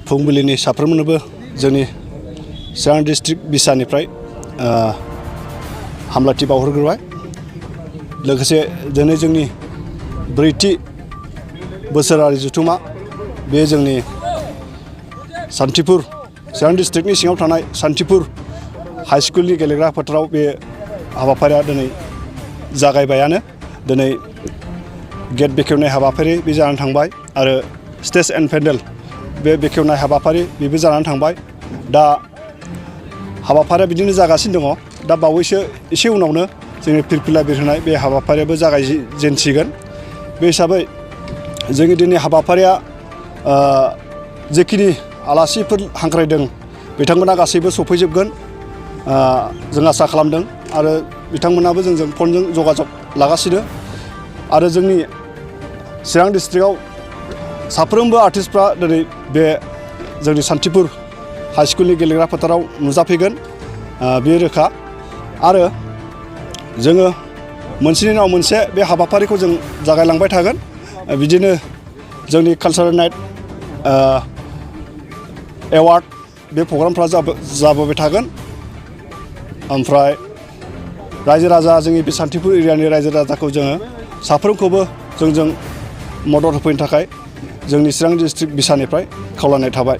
फुंबिलिनि साफ्रोमनोबो जोंनि चिरां डिस्ट्रिक्ट बिसानिफ्राय हामलायथि बावहरग्रोबाय। लोगोसे दिनै जोंनि ब्रैथि बोसोरारि जथुमा बे जोंनि सान्थिपुर चिरां डिस्ट्रिक्टनि सिङाव थानाय सान्थिपुर हाई स्कुलनि गेलेग्रा फोथाराव बे हाबाफारिया दिनै जागायबायानो। दिनै गेट बेखेवनाय हाबाफारि बे जानानै थांबाय आरो स्टेज एन्ड पेन्डेल बे बेखेवनाय हाबाफारि बेबो जानानै थांबाय। दा हाबाफारिया बिदिनो जागासिनो दङ। दा बावैसो एसे उनावनो जोंनि फिरफिला बिरहोनाय बे हाबाफारियाबो जागायजेनसिगोन। बे हिसाबै जोंनि दिनै हाबाफारिया जेखिनि आलासिफोर हांख्रायदों बिथांमोना गासैबो सफैजोबगोन जों आसा खालामदों आरो बिथांमोनाबो जोंजों फनजों जगाजग लागासिनो। आरो जोंनि चिरां डिस्ट्रिक्टआव साफ्रोमबो आर्टिस्टफ्रा दिनै बे जोंनि सान्थिपुर हाई स्कुलनि गेलेग्रा फोथाराव नुजाफैगोन बेयो रोखा। आरो जोङो मोनसेनि उनाव मोनसे बे हाबाफारिखौ जों जागायलांबाय थागोन। बिदिनो जोंनि कालचारेल नाइट एवार्ड बे प्रग्रामफ्रा जाबोबाय थागोन। ओमफ्राय रायजो राजा जोंनि बे सान्थिपुर एरियानि रायजो राजाखौ जोङो साफ्रोमखौबो जोंजों मदद होफैनो थाखाय जोंनि चिरां डिस्ट्रिक्ट बिसानिफ्राय खावलायनाय थाबाय।